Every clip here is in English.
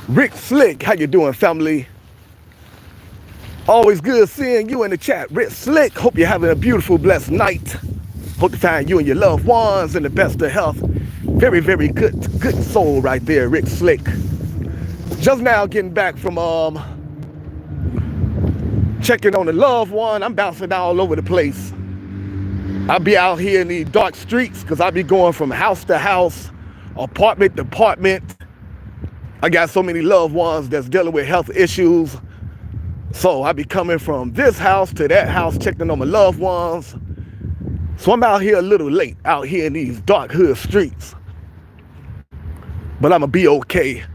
Rick Slick, how you doing, family? Always good seeing you in the chat. Rick Slick, hope you're having a beautiful, blessed night. Hope to find you and your loved ones in the best of health. Very, very good soul right there, Rick Slick. Just now getting back from checking on the loved one. I'm bouncing all over the place. I'll be out here in these dark streets because I'll be going from house to house, apartment to apartment. I got so many loved ones that's dealing with health issues. So I be coming from this house to that house, checking on my loved ones. So I'm out here a little late, out here in these dark hood streets. But I'ma be okay.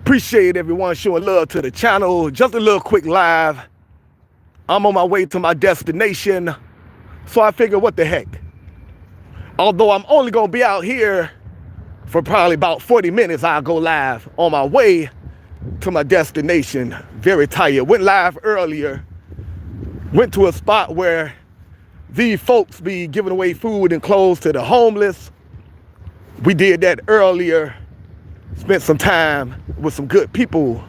Appreciate everyone showing love to the channel. Just a little quick live. I'm on my way to my destination. So I figure, what the heck? Although I'm only gonna be out here for probably about 40 minutes, I'll go live on my way to my destination. Very tired. Went live earlier. Went to a spot where these folks be giving away food and clothes to the homeless. We did that earlier. Spent some time with some good people.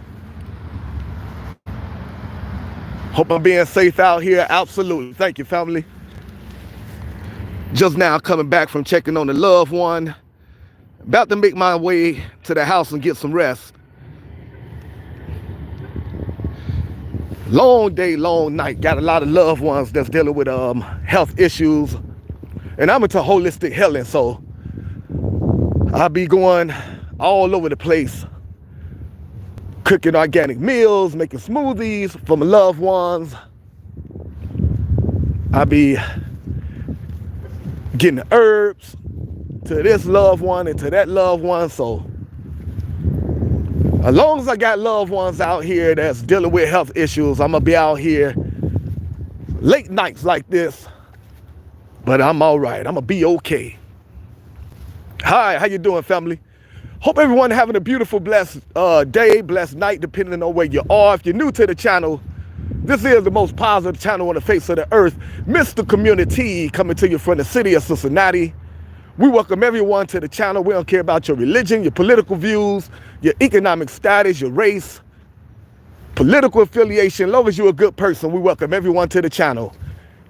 Hope I'm being safe out here. Absolutely. Thank you, family. Just now coming back from checking on the loved one. About to make my way to the house and get some rest. Long day, long night. Got a lot of loved ones that's dealing with health issues. And I'm into holistic healing, so I'll be going all over the place. Cooking organic meals, making smoothies for my loved ones. I'll be getting the herbs to this loved one and to that loved one. So as long as I got loved ones out here that's dealing with health issues, I'm gonna be out here late nights like this. But I'm all right. I'm gonna be okay. Hi, how you doing, family? Hope everyone having a beautiful, blessed day, blessed night, depending on where you are. If you're new to the channel, this is the most positive channel on the face of the earth. Mr. Community, coming to you from the city of Cincinnati. We welcome everyone to the channel. We don't care about your religion, your political views, your economic status, your race, political affiliation. As long as you're a good person, we welcome everyone to the channel.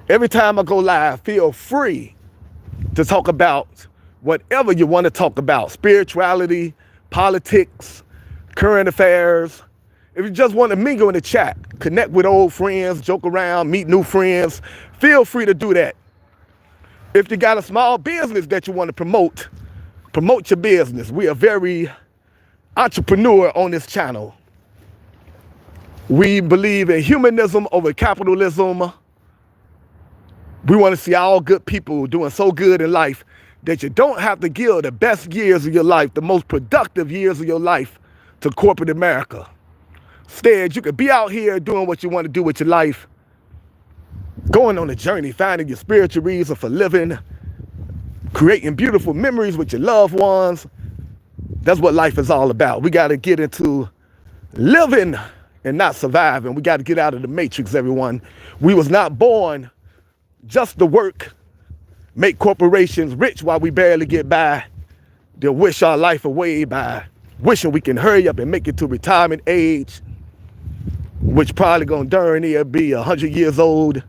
Every time I go live, feel free to talk about whatever you want to talk about. Spirituality, politics, current affairs. If you just want to mingle in the chat, connect with old friends, joke around, meet new friends, feel free to do that. If you got a small business that you want to promote your business. We are very entrepreneur on this channel. We believe in humanism over capitalism. We want to see all good people doing so good in life that you don't have to give the best years of your life, the most productive years of your life to corporate America. Instead, you could be out here doing what you want to do with your life, going on a journey, finding your spiritual reason for living, creating beautiful memories with your loved ones. That's what life is all about. We got to get into living and not surviving. We got to get out of the matrix, everyone. We was not born just to work, make corporations rich while we barely get by. They'll wish our life away by wishing we can hurry up and make it to retirement age, which probably gonna darn near be 100 years old.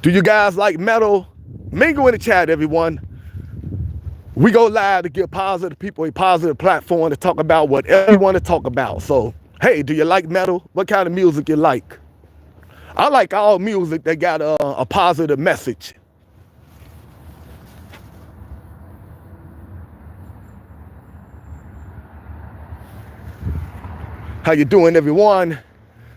Do you guys like metal? Mingle in the chat, everyone. We go live to give positive people a positive platform to talk about whatever you want to talk about. So, hey, do you like metal? What kind of music you like? I like all music that got a positive message. How you doing, everyone?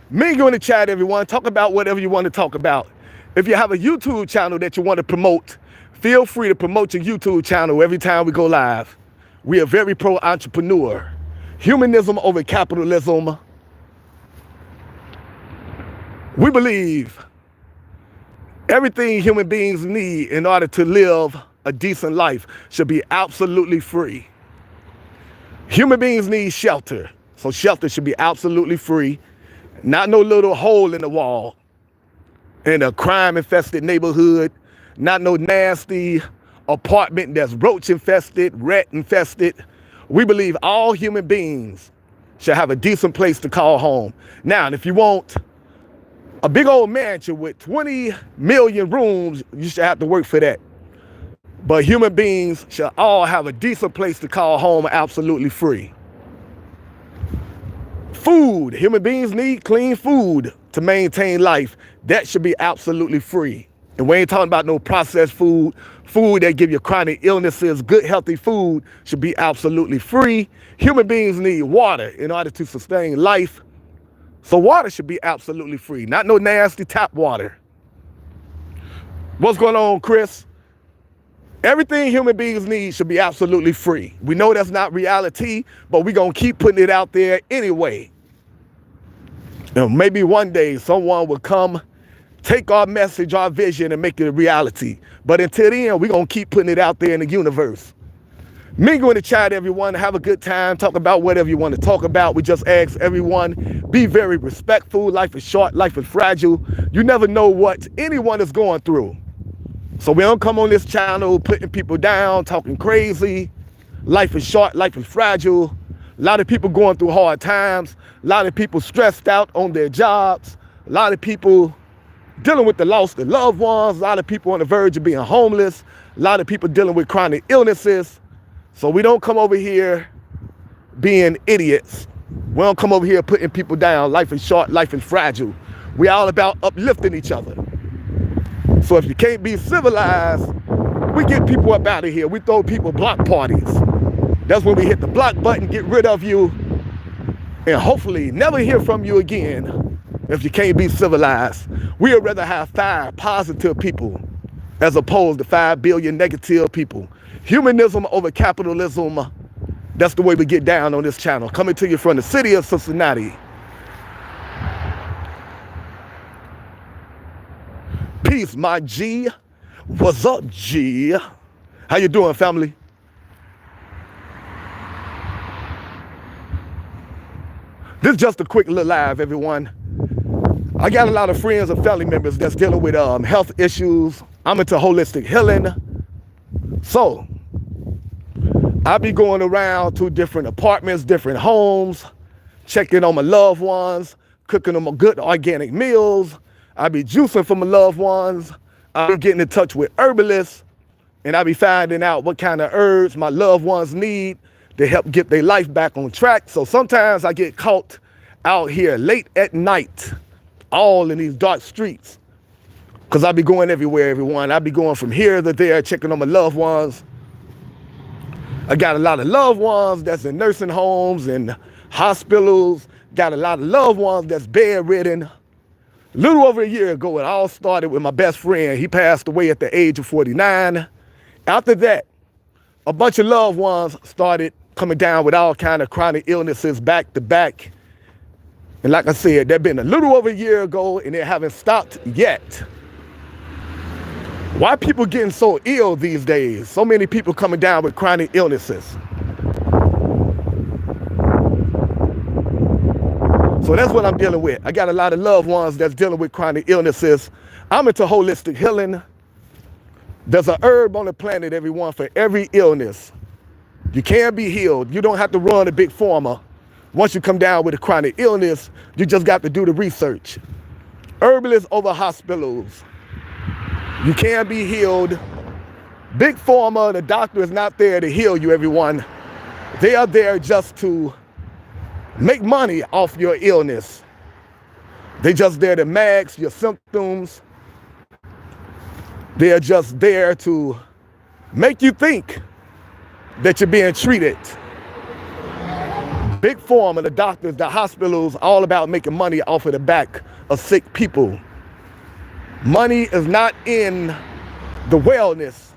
Mingle in the chat, everyone. Talk about whatever you want to talk about. If you have a YouTube channel that you want to promote, feel free to promote your YouTube channel every time we go live. We are very pro-entrepreneur. Humanism over capitalism. We believe everything human beings need in order to live a decent life should be absolutely free. Human beings need shelter, so shelter should be absolutely free. Not no little hole in the wall in a crime-infested neighborhood, not no nasty apartment that's roach-infested, rat-infested, We believe all human beings should have a decent place to call home. Now, if you want a big old mansion with 20 million rooms, you should have to work for that. But human beings should all have a decent place to call home absolutely free. Food. Human beings need clean food to maintain life. That should be absolutely free. And we ain't talking about no processed food. Food that give you chronic illnesses. Good, healthy food should be absolutely free. Human beings need water in order to sustain life. So water should be absolutely free. Not no nasty tap water. What's going on, Chris? Everything human beings need should be absolutely free. We know that's not reality, but we're going to keep putting it out there anyway. And maybe one day someone will come, take our message, our vision, and make it a reality. But until then, we're going to keep putting it out there in the universe. Mingle in the chat, everyone. Have a good time. Talk about whatever you want to talk about. We just ask everyone, be very respectful. Life is short. Life is fragile. You never know what anyone is going through. So we don't come on this channel putting people down, talking crazy. Life is short. Life is fragile. A lot of people going through hard times. A lot of people stressed out on their jobs. A lot of people dealing with the loss of loved ones. A lot of people on the verge of being homeless. A lot of people dealing with chronic illnesses. So we don't come over here being idiots. We don't come over here putting people down. Life is short. Life is fragile. We're all about uplifting each other. So if you can't be civilized, we get people up out of here. We throw people block parties. That's when we hit the block button, get rid of you, and hopefully never hear from you again if you can't be civilized. We would rather have 5 positive people as opposed to 5 billion negative people. Humanism over capitalism, that's the way we get down on this channel. Coming to you from the city of Cincinnati. Peace, my G. What's up, G? How you doing, family? This is just a quick little live, everyone. I got a lot of friends and family members that's dealing with health issues. I'm into holistic healing. So, I be going around to different apartments, different homes, checking on my loved ones, cooking them good organic meals. I be juicing for my loved ones. I be getting in touch with herbalists, and I be finding out what kind of herbs my loved ones need to help get their life back on track. So sometimes I get caught out here late at night, all in these dark streets, because I be going everywhere, everyone. I be going from here to there, checking on my loved ones. I got a lot of loved ones that's in nursing homes and hospitals. Got a lot of loved ones that's bedridden. A little over a year ago, it all started with my best friend. He passed away at the age of 49. After that, a bunch of loved ones started coming down with all kind of chronic illnesses back to back. And like I said, that been a little over a year ago, and it haven't stopped yet. Why people getting so ill these days? So many people coming down with chronic illnesses. So that's what I'm dealing with. I got a lot of loved ones that's dealing with chronic illnesses. I'm into holistic healing. There's a herb on the planet, everyone, for every illness. You can be healed. You don't have to run a big pharma. Once you come down with a chronic illness, you just got to do the research. Herbalists over hospitals. You can be healed. Big pharma, the doctor is not there to heal you, everyone. They are there just to make money off your illness. They're just there to mask your symptoms. They're just there to make you think that you're being treated. Big pharma, the doctors, the hospitals, all about making money off of the back of sick people. Money is not in the wellness.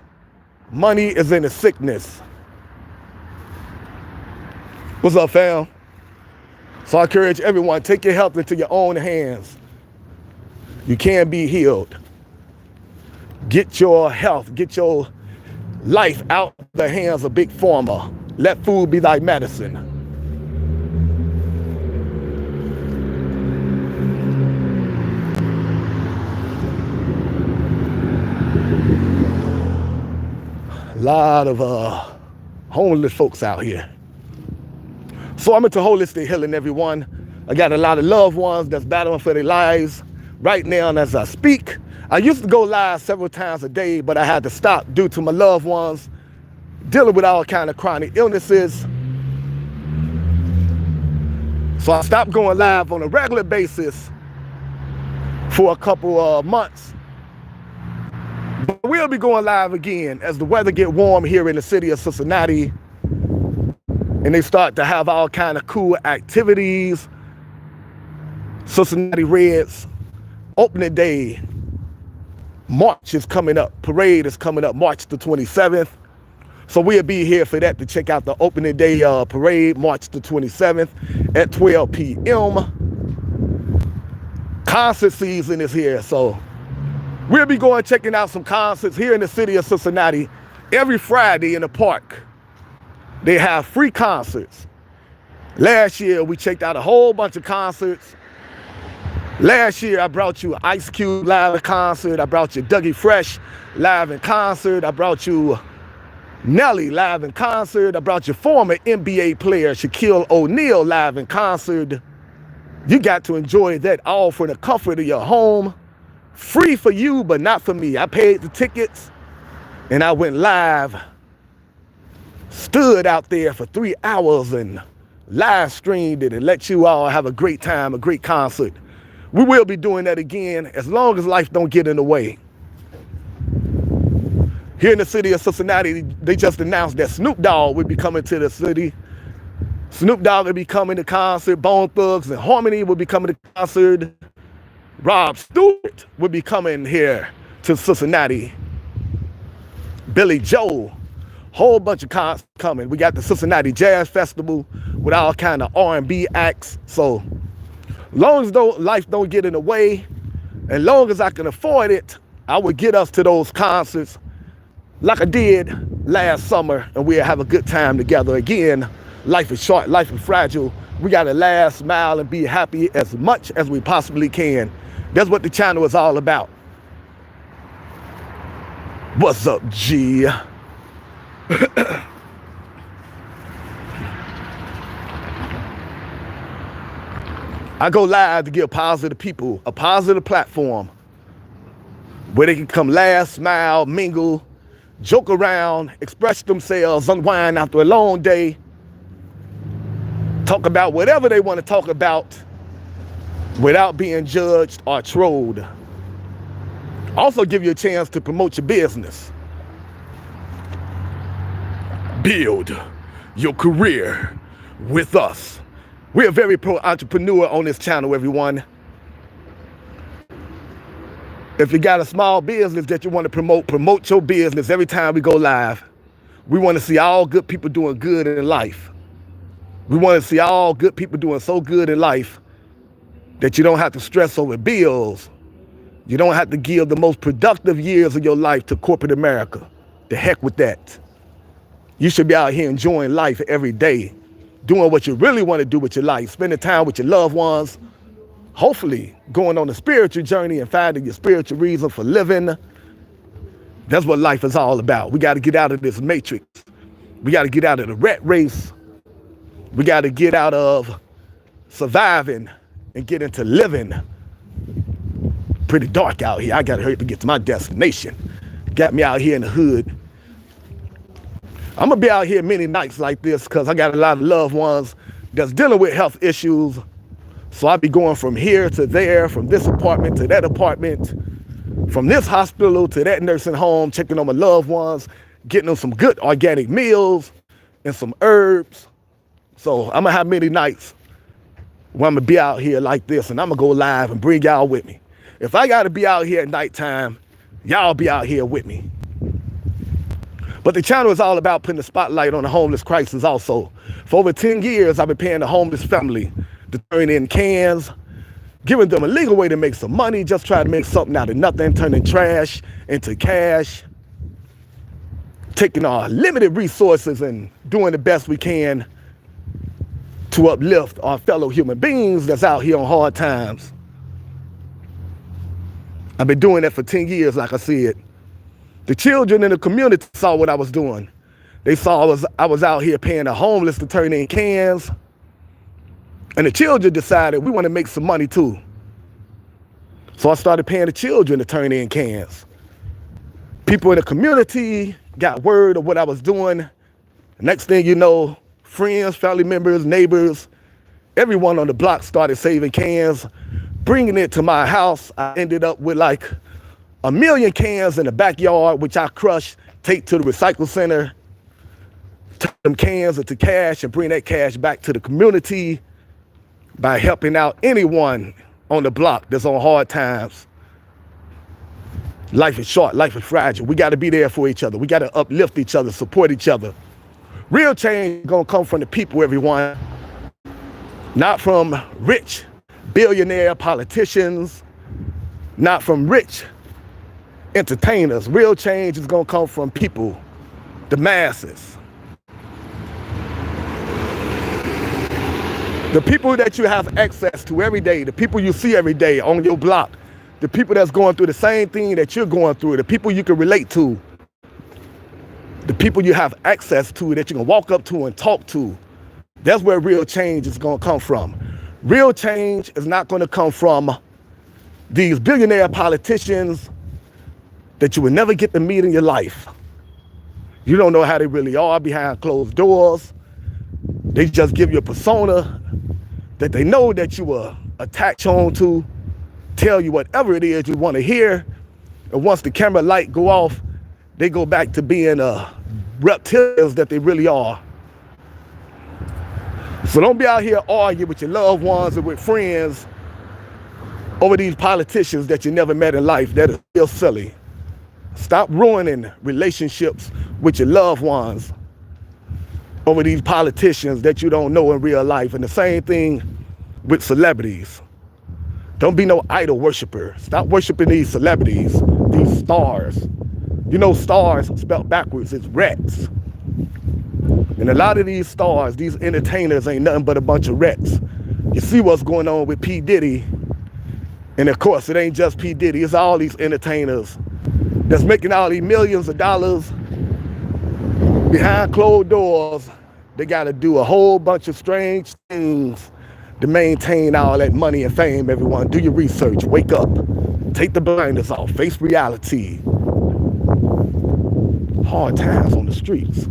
Money is in the sickness. What's up, fam? So I encourage everyone, take your health into your own hands. You can be healed. Get your health, get your life out of the hands of big pharma. Let food be thy medicine. A lot of homeless folks out here. So I'm into holistic healing, everyone. I got a lot of loved ones that's battling for their lives right now as I speak. I used to go live several times a day, but I had to stop due to my loved ones dealing with all kind of chronic illnesses. So I stopped going live on a regular basis for a couple of months. But we'll be going live again as the weather get warm here in the city of Cincinnati, and they start to have all kind of cool activities. Cincinnati Reds opening day March is coming up. Parade is coming up March the 27th. So we'll be here for that to check out the opening day parade, March the 27th at 12 p.m. Concert season is here, so we'll be going checking out some concerts here in the city of Cincinnati every Friday in the park. They have free concerts. Last year, we checked out a whole bunch of concerts. Last year, I brought you Ice Cube live in concert. I brought you Dougie Fresh live in concert. I brought you Nelly live in concert. I brought you former NBA player Shaquille O'Neal live in concert. You got to enjoy that all from the comfort of your home. Free for you, but not for me. I paid the tickets and I went live. Stood out there for 3 hours and live streamed it and let you all have a great time, a great concert. We will be doing that again as long as life don't get in the way. Here in the city of Cincinnati, they just announced that Snoop Dogg will be coming to the city. Snoop Dogg will be coming to concert. Bone Thugs and Harmony will be coming to concert. Rob Stewart will be coming here to Cincinnati. Billy Joel, whole bunch of concerts coming. We got the Cincinnati Jazz Festival with all kind of R&B acts. So long as life don't get in the way, and long as I can afford it, I would get us to those concerts like I did last summer, and we'll have a good time together. Again, life is short, life is fragile. We gotta laugh, smile, and be happy as much as we possibly can. That's what the channel is all about. What's up, G? I go live to give positive people a positive platform where they can come laugh, smile, mingle, joke around, express themselves, unwind after a long day, talk about whatever they want to talk about without being judged or trolled. Also give you a chance to promote your business. Build your career with us. We're very pro-entrepreneur on this channel, everyone. If you got a small business that you want to promote your business every time we go live. We want to see all good people doing good in life. We want to see all good people doing so good in life that you don't have to stress over bills. You don't have to give the most productive years of your life to corporate America. The heck with that. You should be out here enjoying life every day, doing what you really want to do with your life, spending time with your loved ones, hopefully going on a spiritual journey and finding your spiritual reason for living. That's what life is all about. We got to get out of this matrix. We got to get out of the rat race. We got to get out of surviving and get into living. Pretty dark out here. I got to hurry to get to my destination. Got me out here in the hood. I'm going to be out here many nights like this because I got a lot of loved ones that's dealing with health issues. So I'll be going from here to there, from this apartment to that apartment, from this hospital to that nursing home, checking on my loved ones, getting them some good organic meals and some herbs. So I'm going to have many nights where I'm going to be out here like this, and I'm going to go live and bring y'all with me. If I got to be out here at nighttime, y'all be out here with me. But the channel is all about putting the spotlight on the homeless crisis also. For over 10 years, I've been paying the homeless family to turn in cans, giving them a legal way to make some money, just try to make something out of nothing, turning trash into cash, taking our limited resources and doing the best we can to uplift our fellow human beings that's out here on hard times. I've been doing that for 10 years, like I said. The children in the community saw what I was doing. They saw I was out here paying the homeless to turn in cans. And the children decided we want to make some money too. So I started paying the children to turn in cans. People in the community got word of what I was doing. Next thing you know, friends, family members, neighbors, everyone on the block started saving cans, bringing it to my house. I ended up with like 1 million cans in the backyard, which I crushed, take to the recycle center, turn them cans into cash and bring that cash back to the community by helping out anyone on the block that's on hard times. Life is short, life is fragile. We got to be there for each other. We got to uplift each other, support each other. Real change is going to come from the people, everyone. Not from rich billionaire politicians, not from rich entertainers. Real change is going to come from people, the masses. The people that you have access to every day, the people you see every day on your block, the people that's going through the same thing that you're going through, the people you can relate to, the people you have access to that you can walk up to and talk to. That's where real change is going to come from. Real change is not going to come from these billionaire politicians that you will never get to meet in your life. You don't know how they really are behind closed doors. They just give you a persona that they know that you will attach on to, tell you whatever it is you want to hear. And once the camera light go off, they go back to being reptilians that they really are. So don't be out here arguing with your loved ones or with friends over these politicians that you never met in life. That is still silly. Stop ruining relationships with your loved ones over these politicians that you don't know in real life. And the same thing with celebrities. Don't be no idol worshiper. Stop worshiping these celebrities, these stars. You know, stars spelled backwards is rats. And a lot of these stars, these entertainers ain't nothing but a bunch of rats. You see what's going on with P. Diddy. And of course, it ain't just P. Diddy, it's all these entertainers that's making all these millions of dollars behind closed doors. They got to do a whole bunch of strange things to maintain all that money and fame, everyone. Do your research, wake up, take the blinders off, face reality. Hard times on the streets.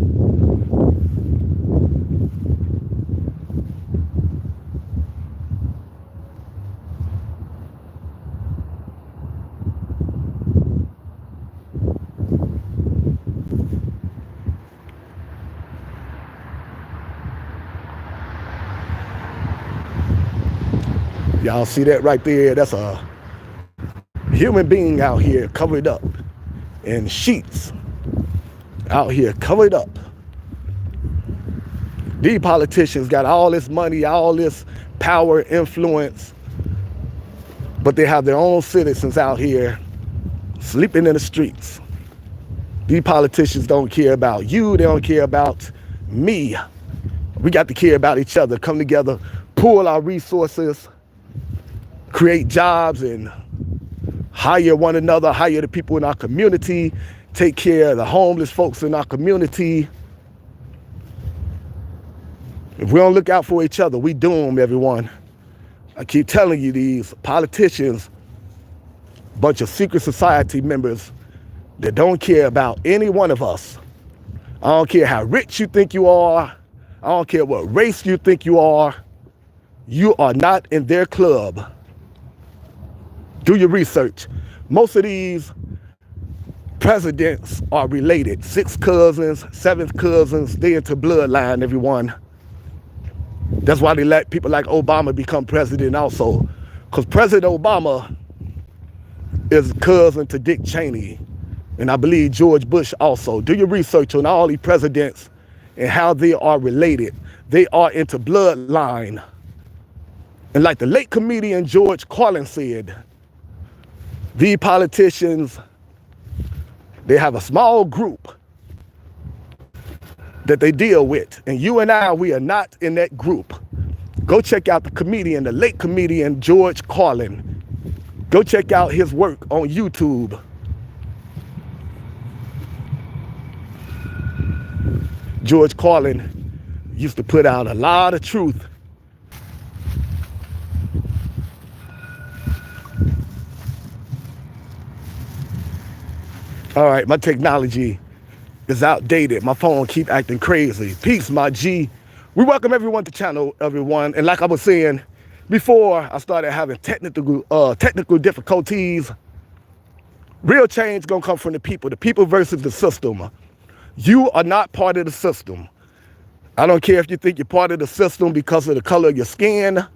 Y'all see that right there? That's a human being out here covered up in sheets. Out here covered up. These politicians got all this money, all this power, influence, but they have their own citizens out here sleeping in the streets. These politicians don't care about you. They don't care about me. We got to care about each other, come together, pool our resources, create jobs and hire one another, hire the people in our community, take care of the homeless folks in our community. If we don't look out for each other, we doomed, everyone. I keep telling you, these politicians, bunch of secret society members that don't care about any one of us. I don't care how rich you think you are. I don't care what race you think you are. You are not in their club. Do your research. Most of these presidents are related. 6 cousins, 7 cousins, they into bloodline, everyone. That's why they let people like Obama become president also. Because President Obama is cousin to Dick Cheney. And I believe George Bush also. Do your research on all these presidents and how they are related. They are into bloodline. And like the late comedian George Carlin said, these politicians, they have a small group that they deal with. And you and I, we are not in that group. Go check out the comedian, the late comedian George Carlin. Go check out his work on YouTube. George Carlin used to put out a lot of truth All right, my technology is outdated. My phone keep acting crazy. Peace, my G. We welcome everyone to channel, everyone. And like I was saying before, I started having technical difficulties. Real change gonna come from the people versus the system. You are not part of the system. I don't care if you think you're part of the system because of the color of your skin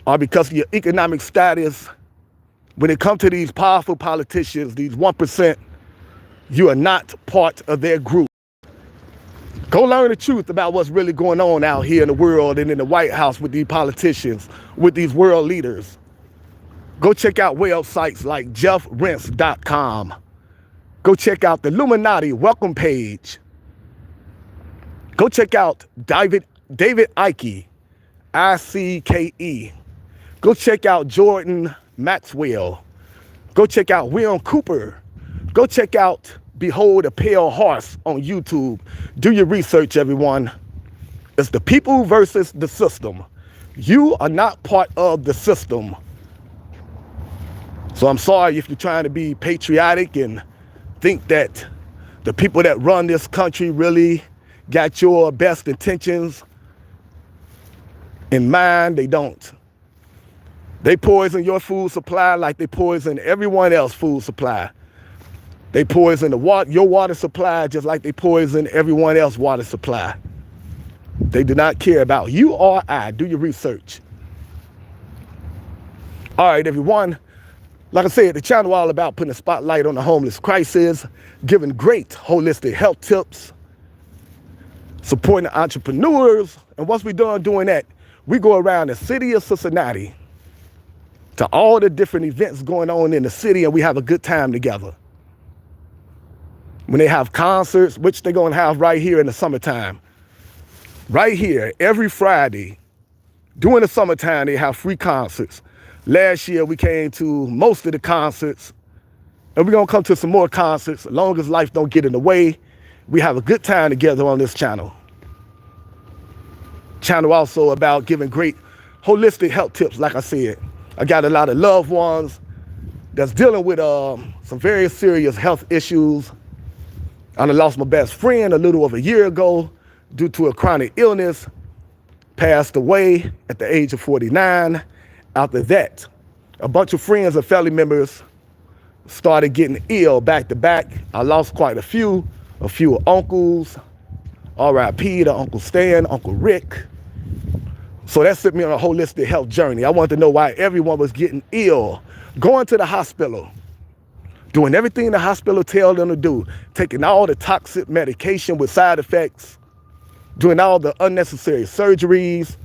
or because of your economic status. When it comes to these powerful politicians, these 1%, you are not part of their group. Go learn the truth about what's really going on out here in the world and in the White House with these politicians, with these world leaders. Go check out websites like jeffrense.com. Go check out the Illuminati welcome page. Go check out David Icke, ICKE. Go check out Jordan Maxwell. Go check out William Cooper. Go check out Behold a Pale Horse on YouTube. Do your research, everyone. It's the people versus the system. You are not part of the system. So I'm sorry if you're trying to be patriotic and think that the people that run this country really got your best intentions in mind. They don't. They poison your food supply like they poison everyone else's food supply. They poison your water supply just like they poison everyone else's water supply. They do not care about you or I. Do your research. All right, everyone. Like I said, the channel all about putting a spotlight on the homeless crisis, giving great holistic health tips, supporting the entrepreneurs. And once we're done doing that, we go around the city of Cincinnati to all the different events going on in the city, and we have a good time together. When they have concerts, which they're going to have right here in the summertime. Right here, every Friday, during the summertime, they have free concerts. Last year, we came to most of the concerts, and we're going to come to some more concerts. As long as life don't get in the way, we have a good time together on this channel. Channel also about giving great holistic health tips, like I said. I got a lot of loved ones that's dealing with some very serious health issues. I lost my best friend a little over a year ago due to a chronic illness, passed away at the age of 49. After that, a bunch of friends and family members started getting ill back to back. I lost quite a few uncles, R.I.P. to Uncle Stan, Uncle Rick. So that set me on a holistic health journey. I wanted to know why everyone was getting ill, going to the hospital, doing everything the hospital tells them to do, taking all the toxic medication with side effects, doing all the unnecessary surgeries,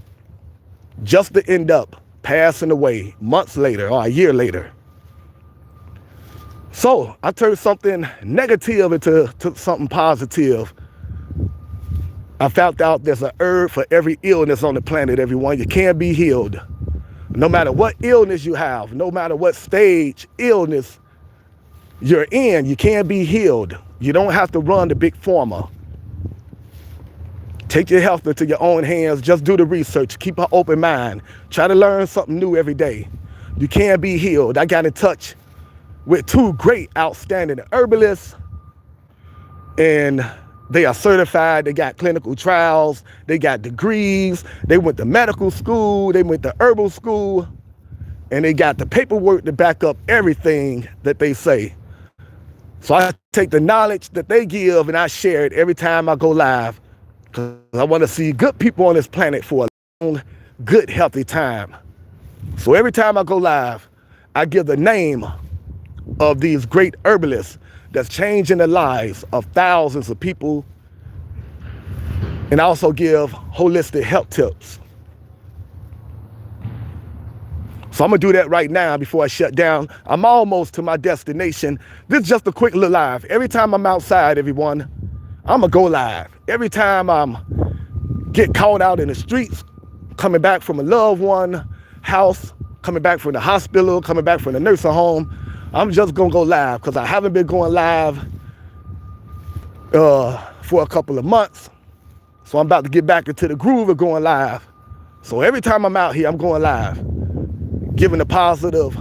just to end up passing away months later or a year later. So I turned something negative into something positive. I found out there's an herb for every illness on the planet, everyone. You can be healed. No matter what illness you have, no matter what stage illness you're in, you can be healed. You don't have to run to big pharma. Take your health into your own hands. Just do the research. Keep an open mind. Try to learn something new every day. You can be healed. I got in touch with two great, outstanding herbalists, and they are certified. They got clinical trials. They got degrees. They went to medical school. They went to herbal school, and they got the paperwork to back up everything that they say. So I take the knowledge that they give and I share it every time I go live, because I want to see good people on this planet for a long, good, healthy time. So every time I go live, I give the name of these great herbalists that's changing the lives of thousands of people, and I also give holistic health tips. So I'm gonna do that right now before I shut down. I'm almost to my destination. This is just a quick little live. Every time I'm outside, everyone, I'm gonna go live. Every time I'm get caught out in the streets, coming back from a loved one house, coming back from the hospital, coming back from the nursing home, I'm just gonna go live because I haven't been going live for a couple of months. So I'm about to get back into the groove of going live. So every time I'm out here, I'm going live, giving the positive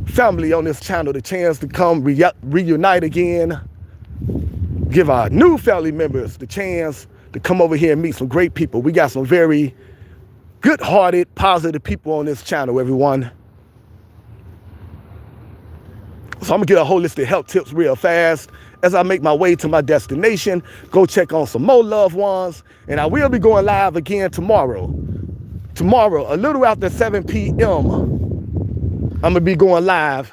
family on this channel the chance to come reunite again. Give our new family members the chance to come over here and meet some great people. We got some very good-hearted, positive people on this channel, everyone. So I'm gonna get a holistic health tips real fast as I make my way to my destination, go check on some more loved ones, and I will be going live again tomorrow. Tomorrow, a little after 7 p.m., I'm gonna be going live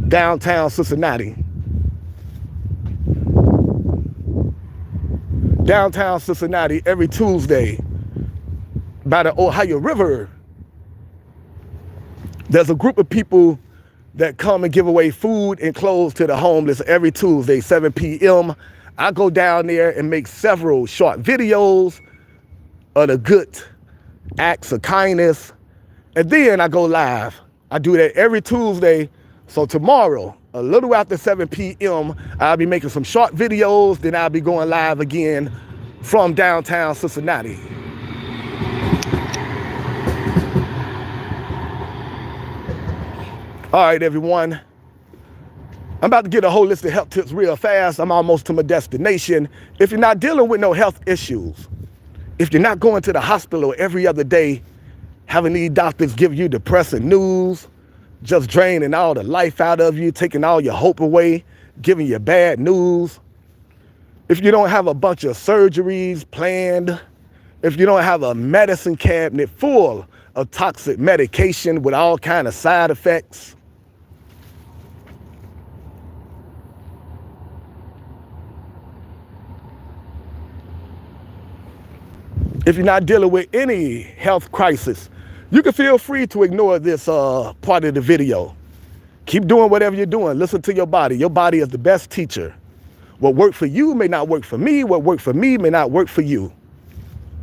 downtown Cincinnati. Downtown Cincinnati every Tuesday by the Ohio River. There's a group of people that come and give away food and clothes to the homeless every Tuesday, 7 p.m. I go down there and make several short videos of the good acts of kindness, and then I go live. I do that every Tuesday. So tomorrow, a little after 7 p.m., I'll be making some short videos, then I'll be going live again from downtown Cincinnati. All right, everyone. I'm about to get a holistic health tips real fast. I'm almost to my destination. If you're not dealing with no health issues, if you're not going to the hospital every other day, having these doctors give you depressing news, just draining all the life out of you, taking all your hope away, giving you bad news, if you don't have a bunch of surgeries planned, if you don't have a medicine cabinet full of toxic medication with all kind of side effects, if you're not dealing with any health crisis, you can feel free to ignore this part of the video. Keep doing whatever you're doing. Listen to your body. Your body is the best teacher. What worked for you may not work for me. What worked for me may not work for you.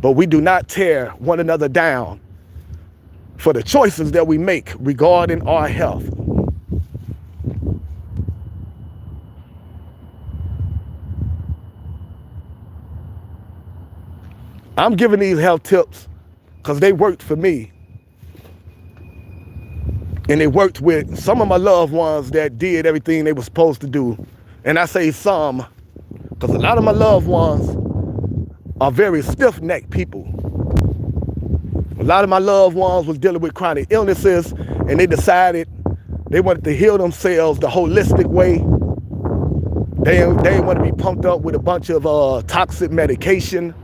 But we do not tear one another down for the choices that we make regarding our health. I'm giving these health tips because they worked for me. And it worked with some of my loved ones that did everything they were supposed to do. And I say some, because a lot of my loved ones are very stiff-necked people. A lot of my loved ones was dealing with chronic illnesses, and they decided they wanted to heal themselves the holistic way. They didn't want to be pumped up with a bunch of toxic medication.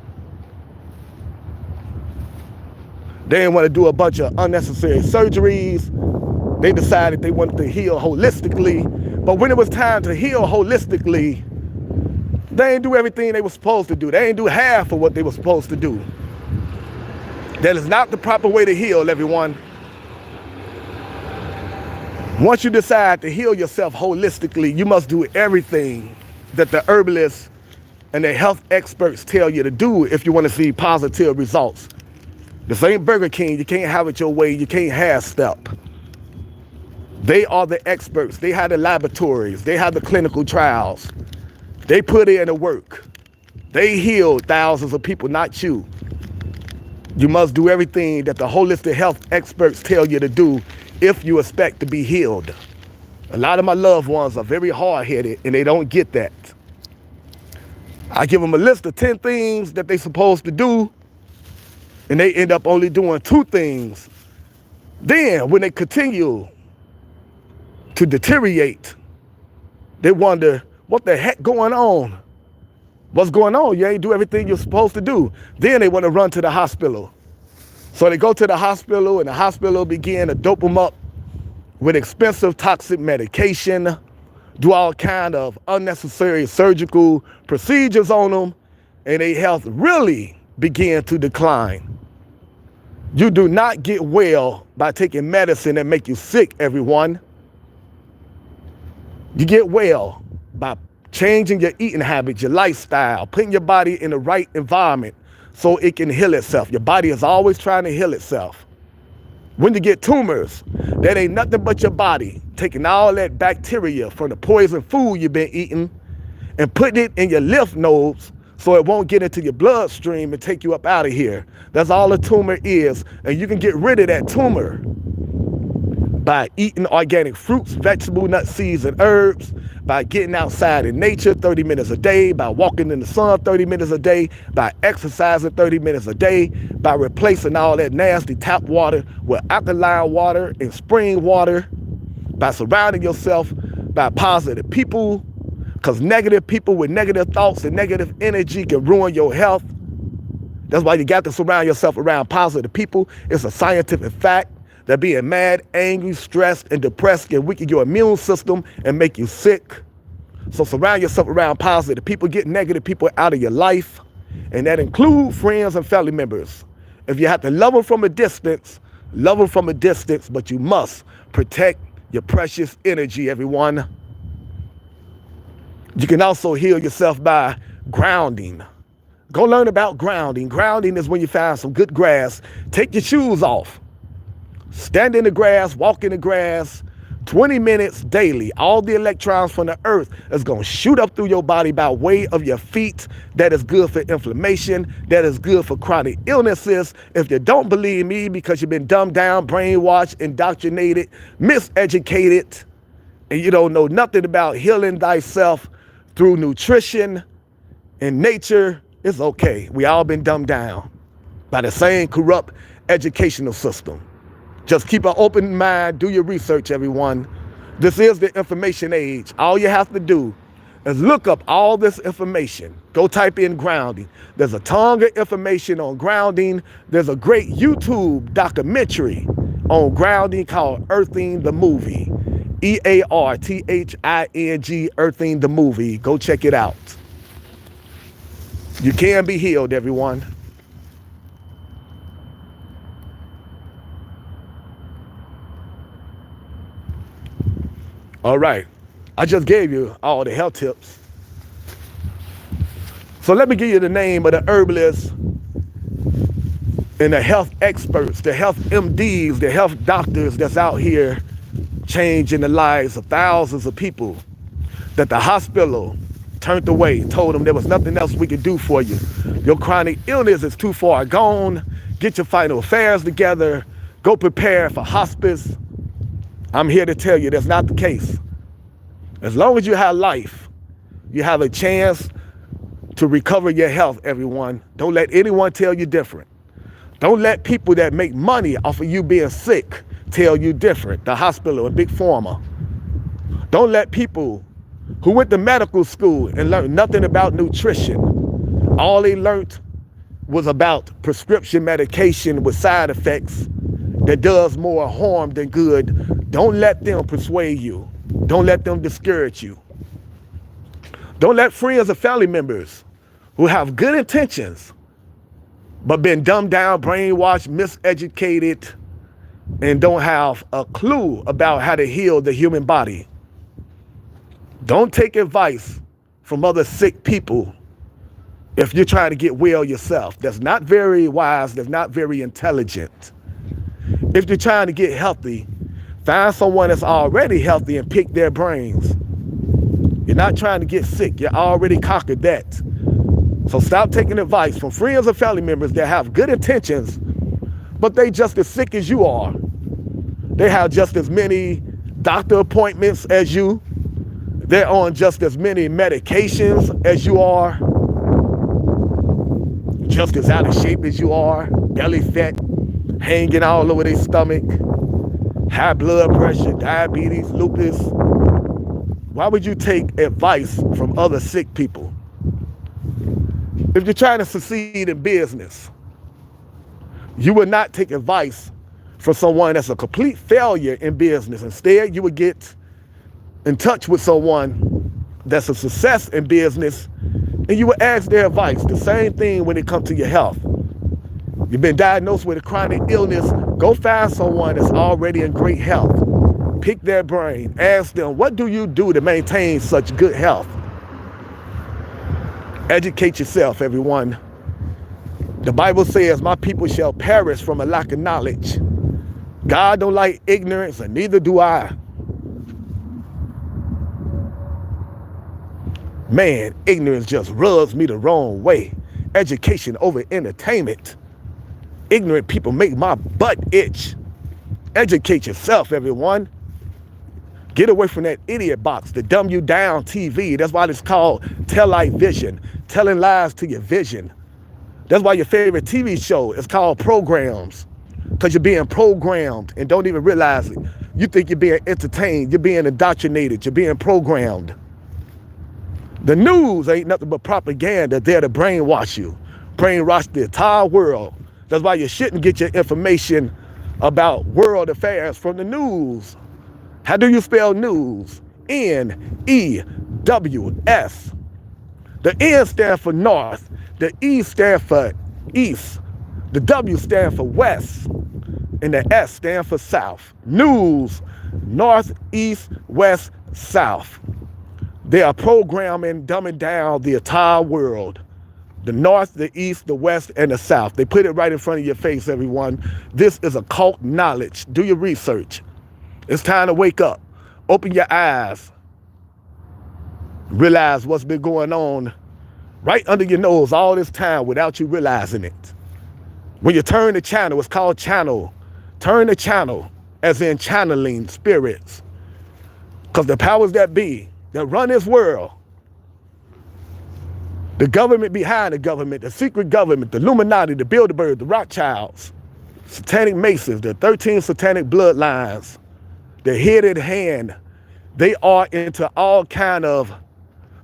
They didn't want to do a bunch of unnecessary surgeries. They decided they wanted to heal holistically. But when it was time to heal holistically, they didn't do everything they were supposed to do. They didn't do half of what they were supposed to do. That is not the proper way to heal, everyone. Once you decide to heal yourself holistically, you must do everything that the herbalists and the health experts tell you to do if you want to see positive results. This ain't Burger King. You can't have it your way. You can't half-step. They are the experts. They have the laboratories. They have the clinical trials. They put in the work. They healed thousands of people, not you. You must do everything that the holistic health experts tell you to do if you expect to be healed. A lot of my loved ones are very hard-headed, and they don't get that. I give them a list of 10 things that they're supposed to do, and they end up only doing 2 things. Then, when they continue to deteriorate, they wonder, what the heck going on? What's going on? You ain't do everything you're supposed to do. Then they want to run to the hospital. So they go to the hospital, and the hospital begin to dope them up with expensive toxic medication, do all kind of unnecessary surgical procedures on them, and their health really begin to decline. You do not get well by taking medicine that make you sick, everyone. You get well by changing your eating habits, your lifestyle, putting your body in the right environment so it can heal itself. Your body is always trying to heal itself. When you get tumors, that ain't nothing but your body taking all that bacteria from the poison food you've been eating and putting it in your lymph nodes so it won't get into your bloodstream and take you up out of here. That's all a tumor is, and you can get rid of that tumor by eating organic fruits, vegetables, nuts, seeds, and herbs, by getting outside in nature 30 minutes a day, by walking in the sun 30 minutes a day, by exercising 30 minutes a day, by replacing all that nasty tap water with alkaline water and spring water, by surrounding yourself by positive people, because negative people with negative thoughts and negative energy can ruin your health. That's why you got to surround yourself around positive people. It's a scientific fact that being mad, angry, stressed, and depressed can weaken your immune system and make you sick. So surround yourself around positive people. Get negative people out of your life. And that includes friends and family members. If you have to love them from a distance, love them from a distance, but you must protect your precious energy, everyone. You can also heal yourself by grounding. Go learn about grounding. Grounding is when you find some good grass. Take your shoes off. Stand in the grass, walk in the grass, 20 minutes daily. All the electrons from the earth is going to shoot up through your body by way of your feet. That is good for inflammation. That is good for chronic illnesses. If you don't believe me because you've been dumbed down, brainwashed, indoctrinated, miseducated, and you don't know nothing about healing thyself through nutrition and nature, it's okay. We all been dumbed down by the same corrupt educational system. Just keep an open mind. Do your research, everyone. This is the information age. All you have to do is look up all this information. Go type in grounding. There's a ton of information on grounding. There's a great YouTube documentary on grounding called Earthing the Movie. EARTHING, Earthing the Movie. Go check it out. You can be healed, everyone. All right, I just gave you all the health tips. So let me give you the name of the herbalists and the health experts, the health MDs, the health doctors that's out here changing the lives of thousands of people that the hospital turned away, told them there was nothing else we could do for you. Your chronic illness is too far gone. Get your final affairs together. Go prepare for hospice. I'm here to tell you that's not the case. As long as you have life, you have a chance to recover your health, everyone. Don't let anyone tell you different. Don't let people that make money off of you being sick tell you different. The hospital and big pharma. Don't let people who went to medical school and learned nothing about nutrition. All they learned was about prescription medication with side effects that does more harm than good. Don't let them persuade you. Don't let them discourage you. Don't let friends or family members who have good intentions but been dumbed down, brainwashed, miseducated, and don't have a clue about how to heal the human body. Don't take advice from other sick people if you're trying to get well yourself. That's not very wise. That's not very intelligent. If you're trying to get healthy, find someone that's already healthy and pick their brains. You're not trying to get sick. You already conquered that. So stop taking advice from friends or family members that have good intentions, but they just as sick as you are. They have just as many doctor appointments as you. They're on just as many medications as you are. Just as out of shape as you are. Belly fat hanging all over their stomach. High blood pressure, diabetes, lupus. Why would you take advice from other sick people? If you're trying to succeed in business, you would not take advice from someone that's a complete failure in business. Instead, you would get in touch with someone that's a success in business, and you would ask their advice. The same thing when it comes to your health. You've been diagnosed with a chronic illness, go find someone that's already in great health. Pick their brain. Ask them, what do you do to maintain such good health? Educate yourself, everyone. The Bible says, my people shall perish from a lack of knowledge. God don't like ignorance, and neither do I. Man, ignorance just rubs me the wrong way. Education over entertainment. Ignorant people make my butt itch. Educate yourself, everyone. Get away from that idiot box, the dumb you down TV. That's why it's called television, telling lies to your vision. That's why your favorite TV show is called programs, because you're being programmed and don't even realize it. You think you're being entertained, you're being indoctrinated, you're being programmed. The news ain't nothing but propaganda there to brainwash you, brainwash the entire world. That's why you shouldn't get your information about world affairs from the news. How do you spell news? N-E-W-S. The N stands for north, the E stands for east, the W stands for west, and the S stands for south. News, north, east, west, south. They are programming, dumbing down the entire world. The north, the east, the west, and the south. They put it right in front of your face, everyone. This is occult knowledge. Do your research. It's time to wake up. Open your eyes. Realize what's been going on right under your nose all this time without you realizing it. When you turn the channel, it's called channel. Turn the channel, as in channeling spirits. Because the powers that be, that run this world, the government behind the government, the secret government, the Illuminati, the Bilderberg, the Rothschilds, satanic masons, the 13 satanic bloodlines, the headed hand, they are into all kind of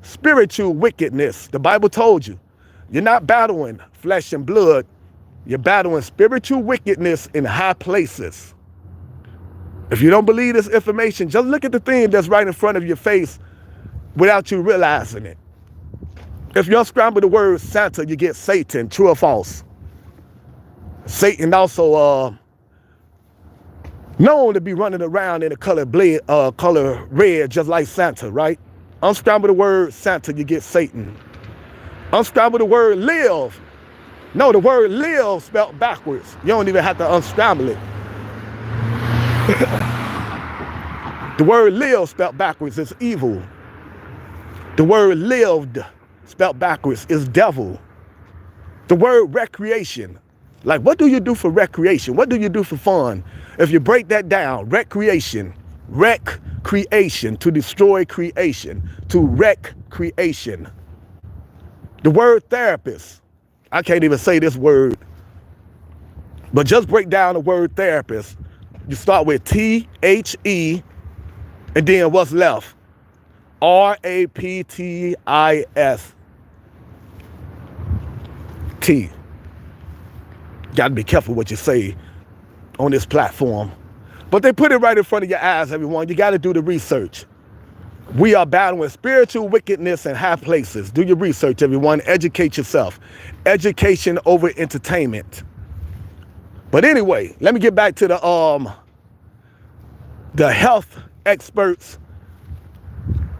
spiritual wickedness. The Bible told you, you're not battling flesh and blood, you're battling spiritual wickedness in high places. If you don't believe this information, just look at the thing that's right in front of your face without you realizing it. If you unscramble the word Santa, you get Satan, true or false. Satan also known to be running around in the color red, just like Santa, right? Unscramble the word Santa, you get Satan. Unscramble the word live. No, the word live spelled backwards. You don't even have to unscramble it. The word live spelled backwards is evil. The word lived spelled backwards is devil. The word recreation, like what do you do for recreation? What do you do for fun? If you break that down, recreation, to destroy creation, to wreck creation. The word therapist, I can't even say this word, but just break down the word therapist. You start with T-H-E, and then what's left? R-A-P-T-I-S. T. Gotta be careful what you say on this platform. But they put it right in front of your eyes, everyone. You gotta do the research. We are battling spiritual wickedness in high places. Do your research, everyone. Educate yourself. Education over entertainment. But anyway, let me get back to the health experts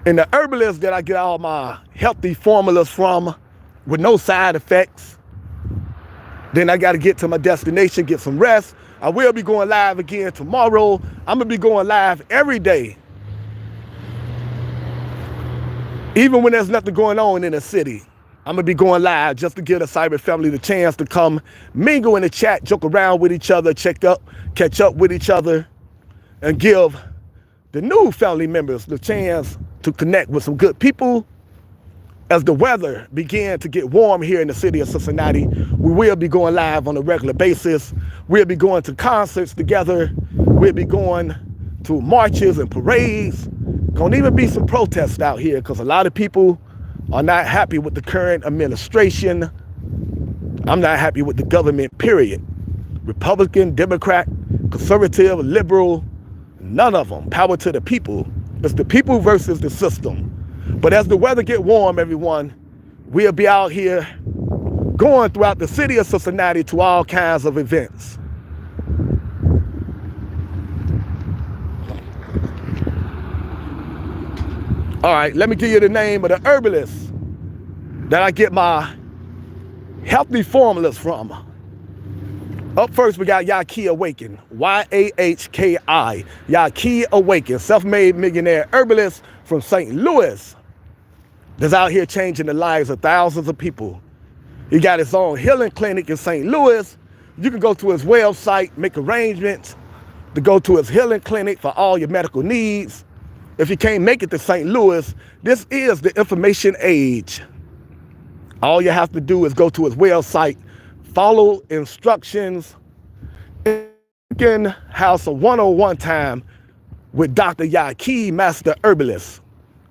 and the herbalists that I get all my healthy formulas from with no side effects. Then I got to get to my destination, get some rest. I will be going live again tomorrow. I'm going to be going live every day. Even when there's nothing going on in the city, I'm going to be going live just to give the Cyber family the chance to come mingle in the chat, joke around with each other, catch up with each other, and give the new family members the chance to connect with some good people. As the weather began to get warm here in the city of Cincinnati, we will be going live on a regular basis. We'll be going to concerts together. We'll be going to marches and parades. Gonna even be some protests out here because a lot of people are not happy with the current administration. I'm not happy with the government, period. Republican, Democrat, conservative, liberal, none of them. Power to the people. It's the people versus the system. But as the weather get warm, everyone, we'll be out here going throughout the city of Cincinnati to all kinds of events. All right, let me give you the name of the herbalists that I get my healthy formulas from. Up first, we got Yahki Awaken, Y-A-H-K-I, Yahki Awaken, self-made millionaire herbalist from St. Louis that's out here changing the lives of thousands of people. He got his own healing clinic in St. Louis. You can go to his website, make arrangements, to go to his healing clinic for all your medical needs. If you can't make it to St. Louis, this is the information age. All you have to do is go to his website, follow instructions, and you can have some one-on-one time with Dr. Yaqui, Master Herbalist.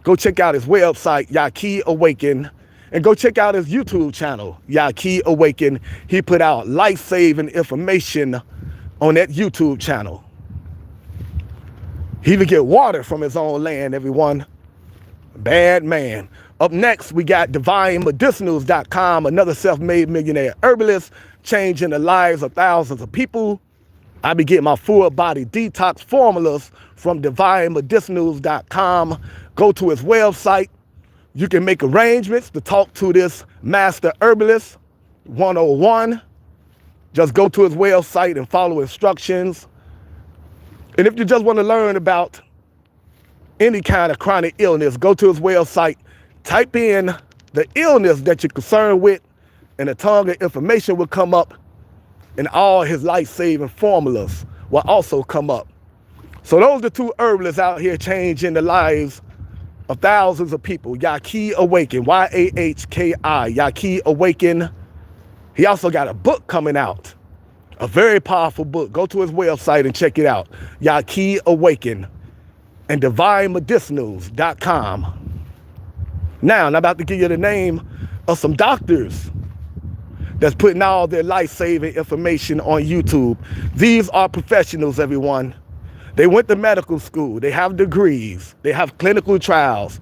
Go check out his website, Yaqui Awaken, and go check out his YouTube channel, Yaqui Awaken. He put out life-saving information on that YouTube channel. He even get water from his own land, everyone. Bad man. Up next, we got DivineMedicinals.com, another self-made millionaire herbalist, changing the lives of thousands of people. I be getting my full body detox formulas from DivineMedicinals.com. Go to his website. You can make arrangements to talk to this master herbalist 101. Just go to his website and follow instructions. And if you just want to learn about any kind of chronic illness, go to his website, type in the illness that you're concerned with, and a ton of information will come up, and all his life-saving formulas will also come up. So those are two herbalists out here changing the lives of thousands of people. Yaqui Awaken, Y-A-H-K-I, Yaqui Awaken. He also got a book coming out, a very powerful book. Go to his website and check it out, Yaqui Awaken, and DivineMedicinals.com. Now, I'm about to give you the name of some doctors that's putting all their life-saving information on YouTube. These are professionals, everyone. They went to medical school. They have degrees. They have clinical trials.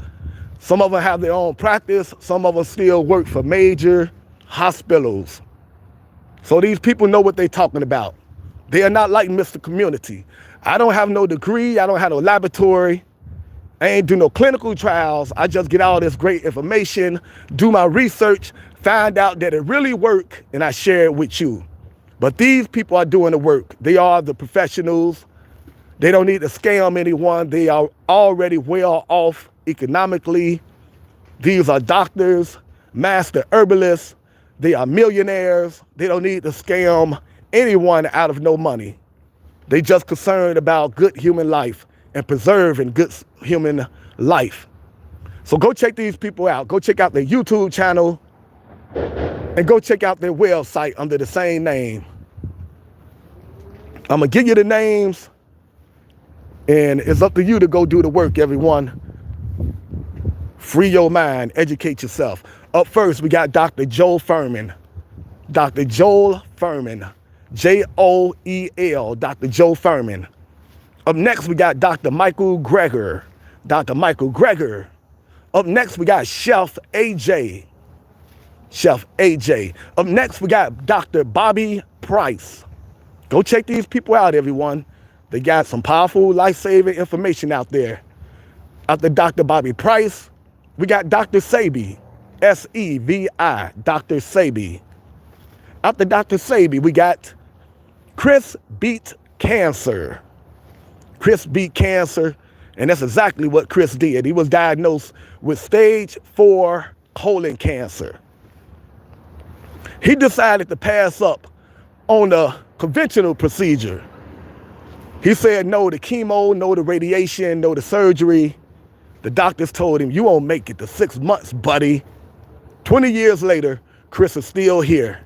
Some of them have their own practice. Some of them still work for major hospitals. So these people know what they're talking about. They are not like Mr. Community. I don't have no degree. I don't have no laboratory. I ain't do no clinical trials. I just get all this great information, do my research, find out that it really works, and I share it with you. But these people are doing the work. They are the professionals. They don't need to scam anyone. They are already well off economically. These are doctors, master herbalists. They are millionaires. They don't need to scam anyone out of no money. They just concerned about good human life and preserving good human life. So go check these people out. Go check out their YouTube channel and go check out their website under the same name. I'm gonna give you the names, and it's up to you to go do the work, everyone. Free your mind, educate yourself. Up first, we got Dr. Joel Fuhrman. Dr. Joel Fuhrman, J-O-E-L, Dr. Joel Fuhrman. Up next, we got Dr. Michael Greger. Dr. Michael Greger. Up next, we got Chef AJ. Chef AJ. Up next, we got Dr. Bobby Price. Go check these people out, everyone. They got some powerful, life-saving information out there. After Dr. Bobby Price, we got Dr. Sebi. S-E-V-I, Dr. Sebi. After Dr. Sebi, we got Chris Beat Cancer. Chris beat cancer, and that's exactly what Chris did. He was diagnosed with stage 4 colon cancer. He decided to pass up on the conventional procedure. He said no to chemo, no to radiation, no to surgery. The doctors told him, you won't make it to 6 months, buddy. 20 years later, Chris is still here.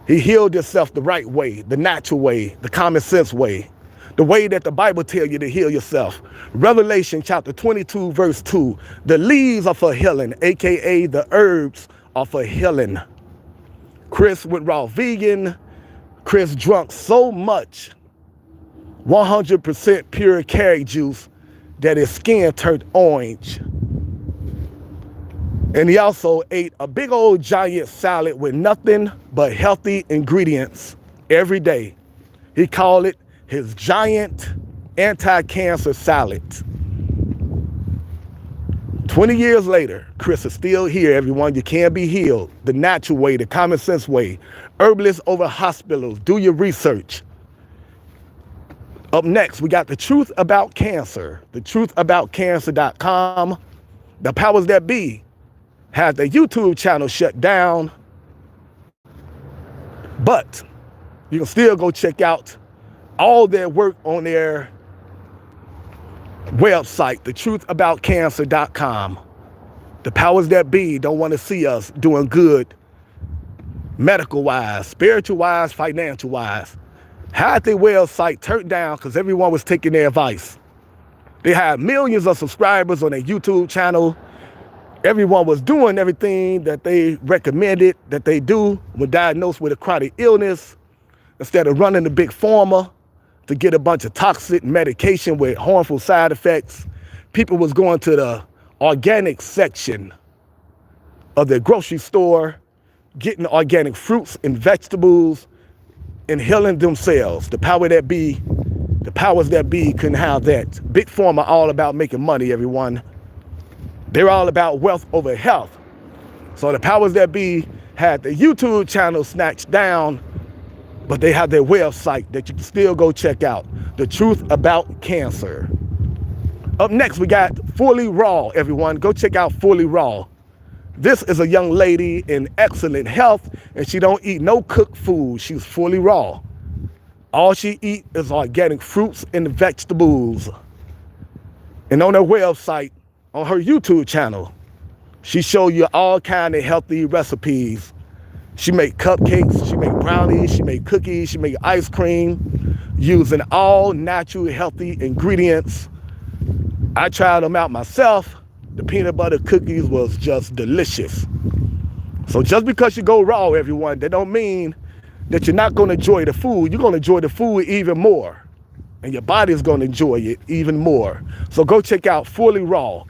He healed himself the right way, the natural way, the common sense way. The way that the Bible tells you to heal yourself. Revelation chapter 22, verse 2. The leaves are for healing, aka the herbs are for healing. Chris went raw vegan. Chris drunk so much 100% pure carrot juice that his skin turned orange. And he also ate a big old giant salad with nothing but healthy ingredients every day. He called it his giant anti-cancer salad. 20 years later, Chris is still here, everyone. You can be healed the natural way, the common sense way. Herbalists over hospitals. Do your research. Up next, we got The Truth About Cancer. TheTruthAboutCancer.com. The powers that be had the YouTube channel shut down, but you can still go check out all their work on their website, thetruthaboutcancer.com. The powers that be don't want to see us doing good medical-wise, spiritual-wise, financial-wise. Had their website turned down because everyone was taking their advice. They had millions of subscribers on their YouTube channel. Everyone was doing everything that they recommended that they do when diagnosed with a chronic illness. Instead of running to big pharma to get a bunch of toxic medication with harmful side effects, people was going to the organic section of their grocery store, getting organic fruits and vegetables and healing themselves. The powers that be couldn't have that. Big pharma all about making money, everyone. They're all about wealth over health. So the powers that be had the YouTube channel snatched down, but they have their website that you can still go check out. The Truth About Cancer. Up next, we got Fully Raw, everyone. Go check out Fully Raw. This is a young lady in excellent health, and she don't eat no cooked food. She's fully raw. All she eat is organic fruits and vegetables. And on her website, on her YouTube channel, she show you all kind of healthy recipes. She make cupcakes, she make brownies, she make cookies, she make ice cream, using all natural healthy ingredients. I tried them out myself. The peanut butter cookies was just delicious. So just because you go raw, everyone, that don't mean that you're not going to enjoy the food. You're going to enjoy the food even more. And your body is going to enjoy it even more. So go check out Fully Raw.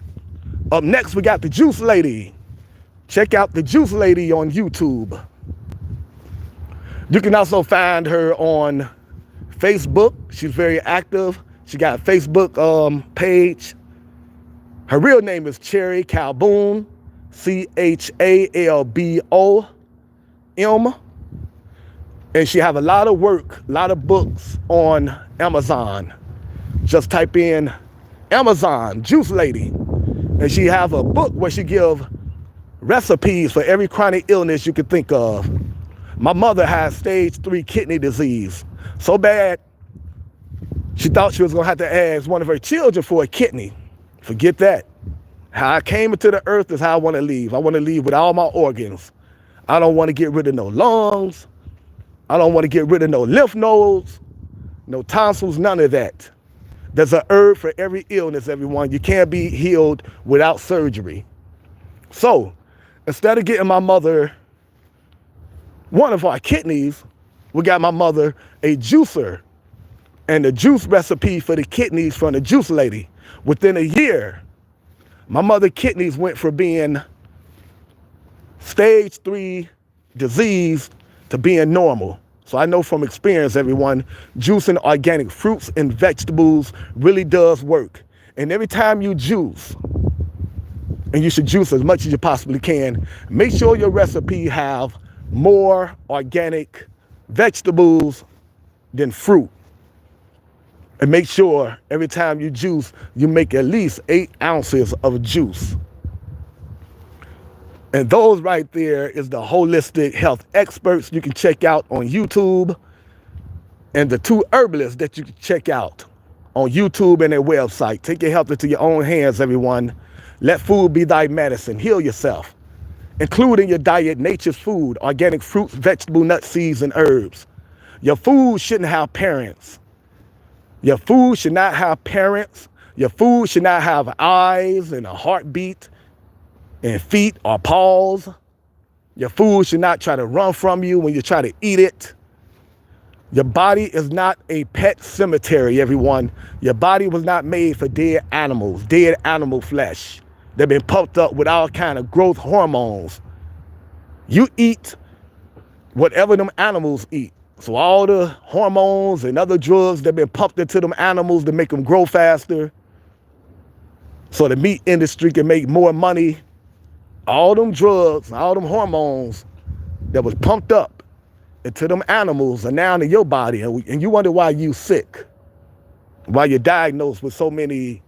Up next, we got the Juice Lady. Check out the Juice Lady on YouTube. You can also find her on Facebook. She's very active. She got a Facebook page. Her real name is Cherry Calboom, CHALBOM. And she have a lot of work, a lot of books on Amazon. Just type in Amazon, Juice Lady. And she have a book where she give recipes for every chronic illness you could think of. My mother had stage 3 kidney disease. So bad, she thought she was gonna have to ask one of her children for a kidney. Forget that. How I came into the earth is how I want to leave. I want to leave with all my organs. I don't want to get rid of no lungs. I don't want to get rid of no lymph nodes, no tonsils, none of that. There's a herb for every illness, everyone. You can't be healed without surgery. So instead of getting my mother one of our kidneys, we got my mother a juicer and the juice recipe for the kidneys from the Juice Lady. Within a year, my mother's kidneys went from being stage 3 disease to being normal. So I know from experience, everyone, juicing organic fruits and vegetables really does work. And every time you juice, and you should juice as much as you possibly can, make sure your recipe have more organic vegetables than fruit. And make sure every time you juice, you make at least 8 ounces of juice. And those right there is the holistic health experts you can check out on YouTube, and the 2 herbalists that you can check out on YouTube and their website. Take your health into your own hands, everyone. Let food be thy medicine. Heal yourself. Include in your diet nature's food, organic fruits, vegetable, nuts, seeds, and herbs. Your food shouldn't have parents. Your food should not have parents. Your food should not have eyes and a heartbeat and feet or paws. Your food should not try to run from you when you try to eat it. Your body is not a pet cemetery, everyone. Your body was not made for dead animals, dead animal flesh. They've been pumped up with all kind of growth hormones. You eat whatever them animals eat. So all the hormones and other drugs that have been pumped into them animals to make them grow faster, so the meat industry can make more money. All them drugs, all them hormones that was pumped up into them animals are now in your body, and you wonder why you sick, why you're diagnosed with so many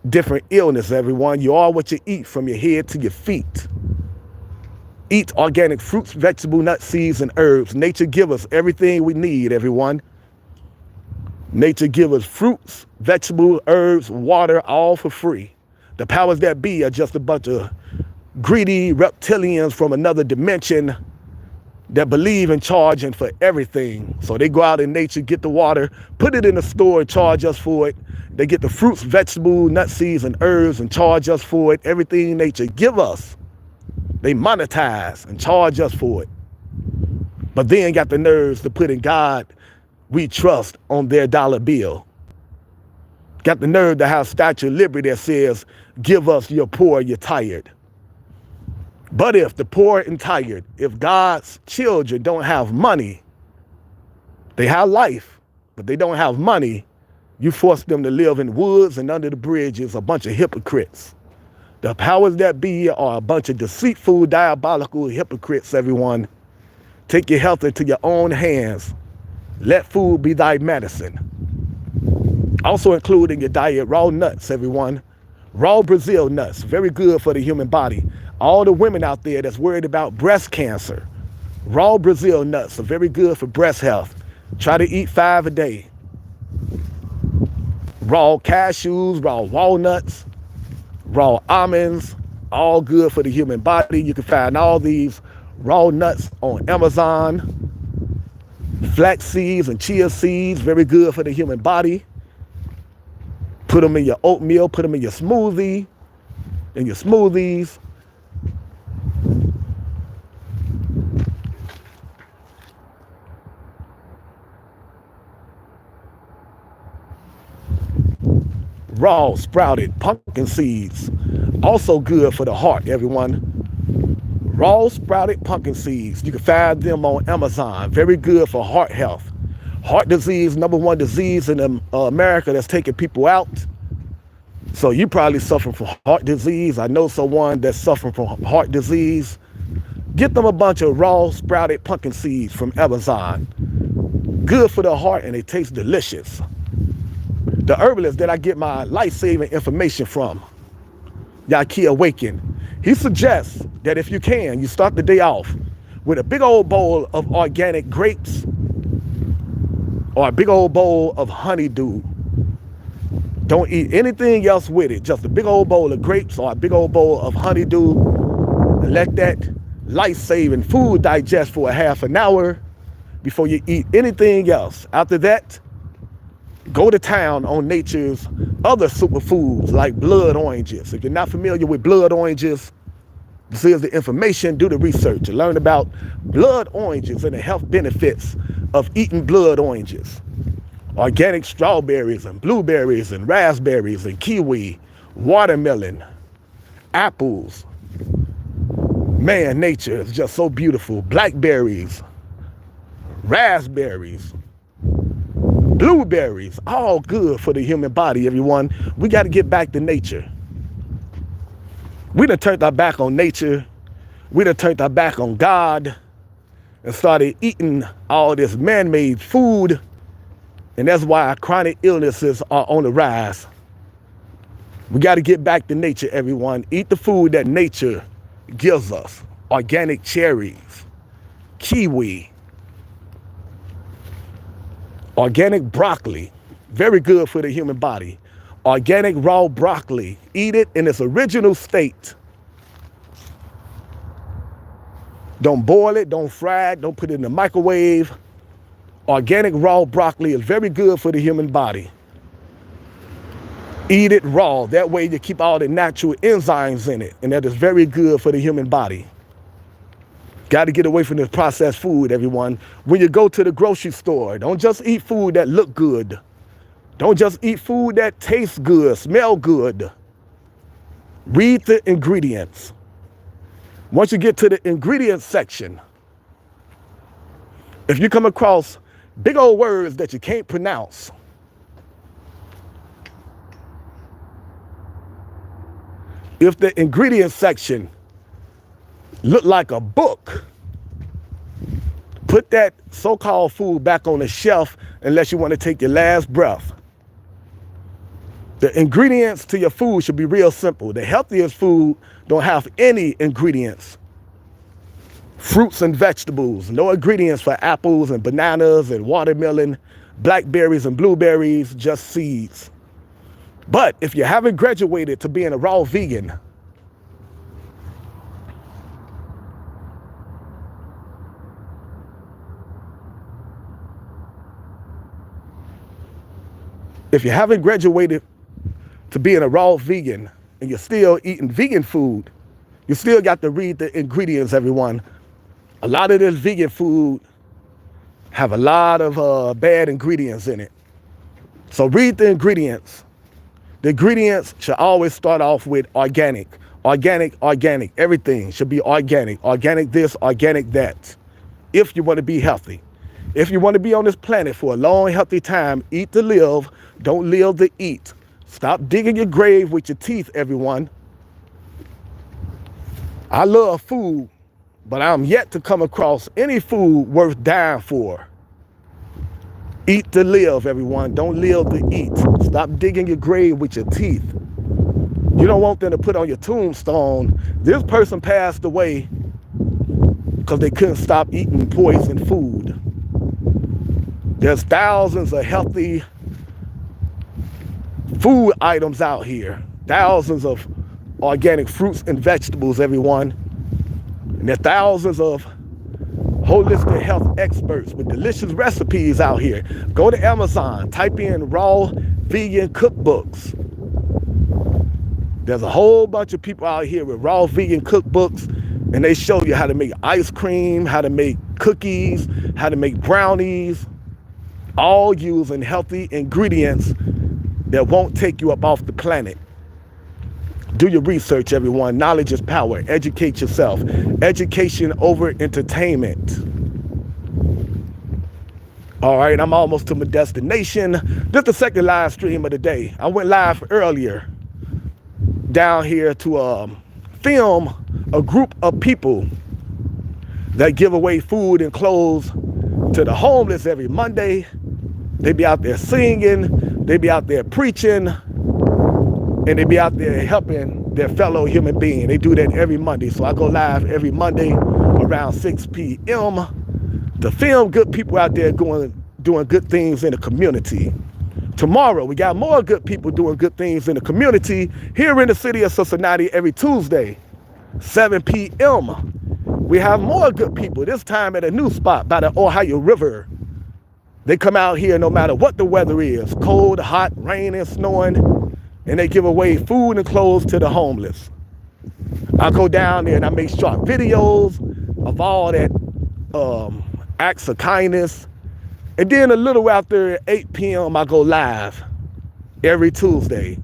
different illnesses, everyone. You are what you eat from your head to your feet. Eat organic fruits, vegetables, nuts, seeds, and herbs. Nature gives us everything we need, everyone. Nature gives us fruits, vegetables, herbs, water, all for free. The powers that be are just a bunch of greedy reptilians from another dimension that believe in charging for everything. So they go out in nature, get the water, put it in the store and charge us for it. They get the fruits, vegetables, nuts, seeds, and herbs and charge us for it. Everything nature give us, they monetize and charge us for it. But then got the nerves to put in God we trust on their dollar bill. Got the nerve to have Statue of Liberty that says, give us your poor, you're tired. But if the poor and tired, if God's children don't have money, they have life, but they don't have money, you force them to live in woods and under the bridges, a bunch of hypocrites. The powers that be are a bunch of deceitful, diabolical hypocrites, everyone. Take your health into your own hands. Let food be thy medicine. Also include in your diet raw nuts, everyone. Raw Brazil nuts, very good for the human body. All the women out there that's worried about breast cancer, raw Brazil nuts are very good for breast health. Try to eat 5 a day. Raw cashews, raw walnuts, raw almonds, all good for the human body. You can find all these raw nuts on Amazon. Flax seeds and chia seeds, very good for the human body. Put them in your oatmeal, put them in your smoothie, in your smoothies. Raw sprouted pumpkin seeds, also good for the heart, everyone. Raw sprouted pumpkin seeds, you can find them on Amazon, very good for heart health. Heart disease, #1 disease in America that's taking people out. So you probably suffering from heart disease. I know someone that's suffering from heart disease. Get them a bunch of raw sprouted pumpkin seeds from Amazon. Good for the heart and it tastes delicious. The herbalist that I get my life-saving information from, Yaki Awaken, he suggests that if you can, you start the day off with a big old bowl of organic grapes or a big old bowl of honeydew. Don't eat anything else with it, just a big old bowl of grapes or a big old bowl of honeydew, and let that life-saving food digest for a half an hour before you eat anything else. After that, go to town on nature's other superfoods like blood oranges. If you're not familiar with blood oranges, this is the information. Do the research and learn about blood oranges and the health benefits of eating blood oranges. Organic strawberries and blueberries and raspberries and kiwi, watermelon, apples. Man, nature is just so beautiful. Blackberries, raspberries, blueberries, all good for the human body, everyone. We got to get back to nature. We done turned our back on nature. We done turned our back on God and started eating all this man-made food. And that's why our chronic illnesses are on the rise. We got to get back to nature, everyone. Eat the food that nature gives us. Organic cherries, kiwi, organic broccoli, very good for the human body. Organic raw broccoli, eat it in its original state. Don't boil it, don't fry it, don't put it in the microwave. Organic raw broccoli is very good for the human body. Eat it raw, that way you keep all the natural enzymes in it, and that is very good for the human body. Got to get away from this processed food, everyone. When you go to the grocery store, don't just eat food that look good. Don't just eat food that tastes good, smell good. Read the ingredients. Once you get to the ingredients section, if you come across big old words that you can't pronounce, if the ingredients section look like a book, put that so-called food back on the shelf unless you want to take your last breath. The ingredients to your food should be real simple. The healthiest food don't have any ingredients. Fruits and vegetables, no ingredients for apples and bananas and watermelon. blackberries and blueberries, just seeds. But if you haven't graduated to being a raw vegan, if you haven't graduated to being a raw vegan and you're still eating vegan food, you still got to read the ingredients, everyone. A lot of this vegan food have a lot of bad ingredients in it. So read the ingredients. The ingredients should always start off with organic. Organic, organic. Everything should be organic. Organic this, organic that. If you want to be healthy. If you want to be on this planet for a long, healthy time, eat to live. Don't live to eat. Stop digging your grave with your teeth, everyone. I love food, but I'm yet to come across any food worth dying for. Eat to live, everyone. Don't live to eat. Stop digging your grave with your teeth. You don't want them to put on your tombstone, this person passed away because they couldn't stop eating poison food. There's thousands of healthy food items out here. Thousands of organic fruits and vegetables, everyone. And there are thousands of holistic health experts with delicious recipes out here. Go to Amazon, type in raw vegan cookbooks. There's a whole bunch of people out here with raw vegan cookbooks, and they show you how to make ice cream, how to make cookies, how to make brownies, all using healthy ingredients that won't take you up off the planet. Do your research, everyone. Knowledge is power. Educate yourself. Education over entertainment. All right, I'm almost to my destination. This is the second live stream of the day. I went live earlier down here to film a group of people that give away food and clothes to the homeless every Monday. They be out there singing. They be out there preaching. And they be out there helping their fellow human being. They do that every Monday. So I go live every Monday around 6 p.m. to film good people out there doing good things in the community. Tomorrow, we got more good people doing good things in the community here in the city of Cincinnati every Tuesday, 7 p.m. We have more good people, this time at a new spot by the Ohio River. They come out here no matter what the weather is, cold, hot, raining, snowing, and they give away food and clothes to the homeless. I go down there and I make short videos of all that acts of kindness. And then a little after 8 p.m., I go live every Tuesday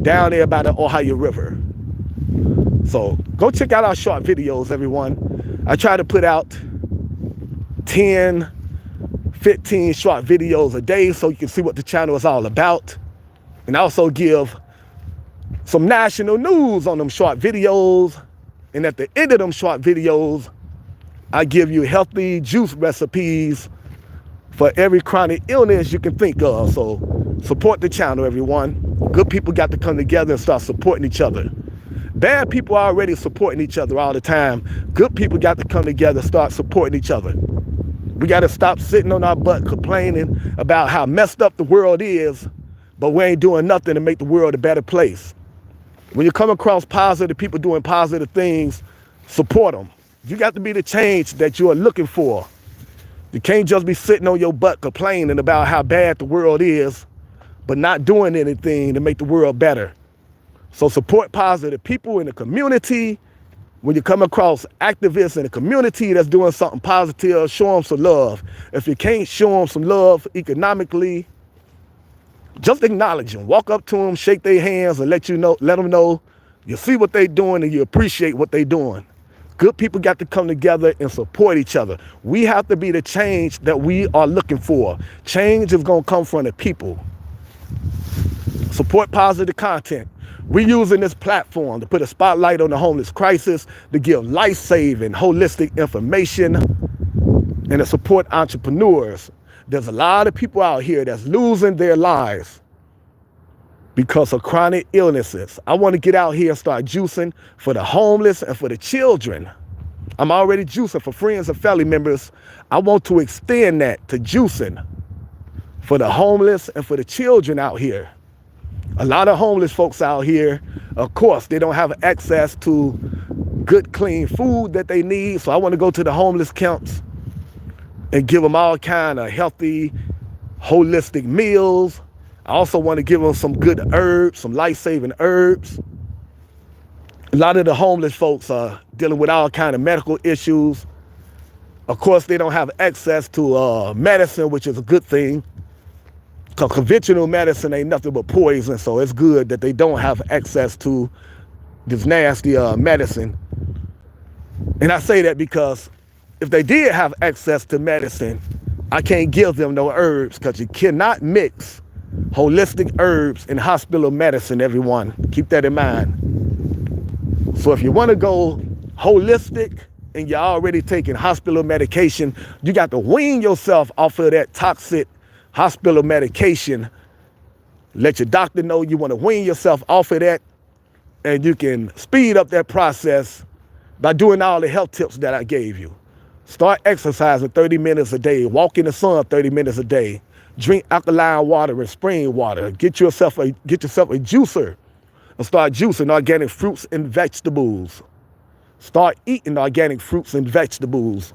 down there by the Ohio River. So go check out our short videos, everyone. I try to put out 10, 15 short videos a day so you can see what the channel is all about. And also give some national news on them short videos. And at the end of them short videos, I give you healthy juice recipes for every chronic illness you can think of. So support the channel, everyone. Good people got to come together and start supporting each other. Bad people are already supporting each other all the time. Good people got to come together and start supporting each other. We got to stop sitting on our butt complaining about how messed up the world is, but we ain't doing nothing to make the world a better place. When you come across positive people doing positive things, support them. You got to be the change that you are looking for. You can't just be sitting on your butt complaining about how bad the world is, but not doing anything to make the world better. So support positive people in the community. When you come across activists in the community that's doing something positive, show them some love. If you can't show them some love economically, just acknowledge them. Walk up to them, shake their hands, and let them know you see what they're doing and you appreciate what they're doing. Good people got to come together and support each other. We have to be the change that we are looking for. Change is going to come from the people. Support positive content. We're using this platform to put a spotlight on the homeless crisis, to give life-saving, holistic information, and to support entrepreneurs. There's a lot of people out here that's losing their lives because of chronic illnesses. I want to get out here and start juicing for the homeless and for the children. I'm already juicing for friends and family members. I want to extend that to juicing for the homeless and for the children out here. A lot of homeless folks out here, of course, they don't have access to good, clean food that they need. So I want to go to the homeless camps and give them all kind of healthy, holistic meals. I also want to give them some good herbs, some life-saving herbs. A lot of the homeless folks are dealing with all kind of medical issues. Of course, they don't have access to medicine, which is a good thing, because conventional medicine ain't nothing but poison. So it's good that they don't have access to this nasty medicine. And I say that because if they did have access to medicine, I can't give them no herbs, because you cannot mix holistic herbs and hospital medicine, everyone. Keep that in mind. So if you want to go holistic and you're already taking hospital medication, you got to wean yourself off of that toxic hospital medication. Let your doctor know you want to wean yourself off of that, and you can speed up that process by doing all the health tips that I gave you. Start exercising 30 minutes a day. Walk in the sun 30 minutes a day. Drink alkaline water and spring water. Get yourself a juicer and start juicing organic fruits and vegetables. Start eating organic fruits and vegetables.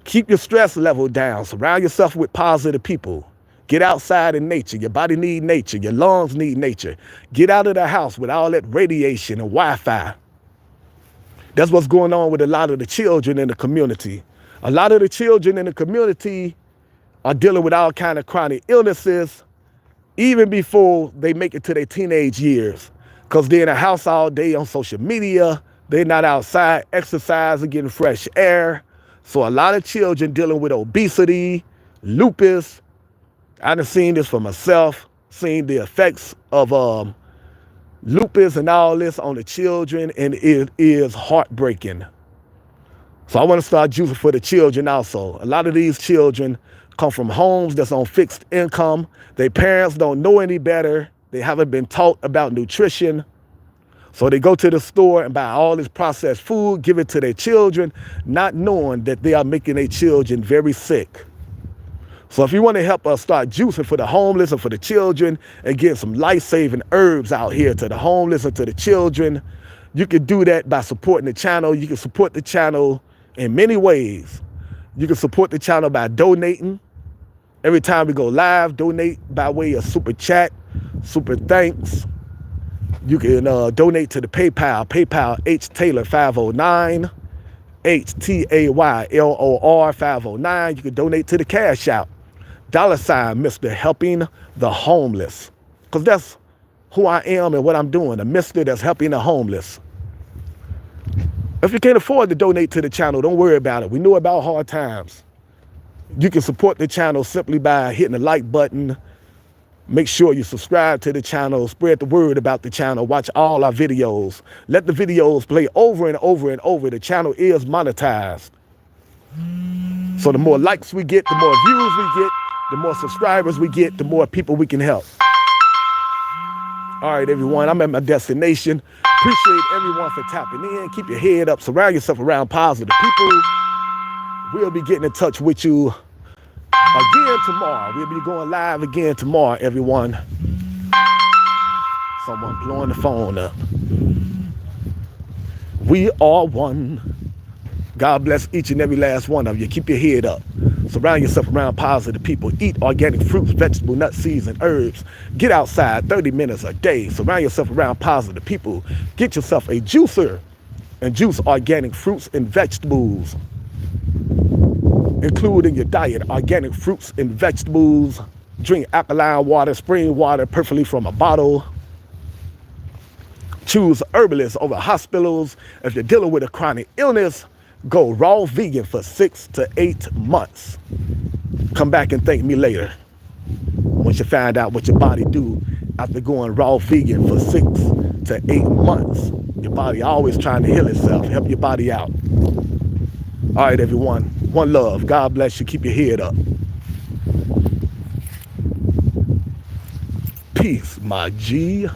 Keep your stress level down. Surround yourself with positive people. Get outside in nature. Your body needs nature. Your lungs need nature. Get out of the house with all that radiation and Wi-Fi. That's what's going on with a lot of the children in the community. A lot of the children in the community are dealing with all kind of chronic illnesses even before they make it to their teenage years, because they're in the house all day on social media. They're not outside exercising, getting fresh air. So a lot of children dealing with obesity, lupus. I done seen this for myself, seen the effects of lupus and all this on the children, and it is heartbreaking. So I want to start juicing for the children also. A lot of these children come from homes that's on fixed income. Their parents don't know any better. They haven't been taught about nutrition. So they go to the store and buy all this processed food, give it to their children, not knowing that they are making their children very sick. So if you want to help us start juicing for the homeless and for the children and get some life-saving herbs out here to the homeless and to the children, you can do that by supporting the channel. You can support the channel in many ways. You can support the channel by donating. Every time we go live, donate by way of super chat, super thanks. You can donate to the PayPal HTaylor509, HTAYLOR509. You can donate to the Cash App, $ Mr. Helping the Homeless, because that's who I am and what I'm doing, a Mr. that's helping the homeless. If you can't afford to donate to the channel, don't worry about it. We know about hard times. You can support the channel simply by hitting the like button. Make sure you subscribe to the channel, spread the word about the channel, watch all our videos. Let the videos play over and over and over. The channel is monetized. So the more likes we get, the more views we get, the more subscribers we get, the more people we can help. All right, everyone, I'm at my destination. Appreciate everyone for tapping in. Keep your head up. Surround yourself around positive people. We'll be getting in touch with you again tomorrow. We'll be going live again tomorrow, everyone. Someone blowing the phone up. We are one. God bless each and every last one of you. Keep your head up. Surround yourself around positive people. Eat organic fruits, vegetables, nuts, seeds, and herbs. Get outside 30 minutes a day. Surround yourself around positive people. Get yourself a juicer and juice organic fruits and vegetables. Include in your diet organic fruits and vegetables. Drink alkaline water, spring water, preferably from a bottle. Choose herbalists over hospitals. If you're dealing with a chronic illness, go raw vegan for 6 to 8 months. Come back and thank me later once you find out what your body do after going raw vegan for 6 to 8 months. Your body always trying to heal itself. Help your body out. All right, everyone. One love. God bless you. Keep your head up. Peace, my G.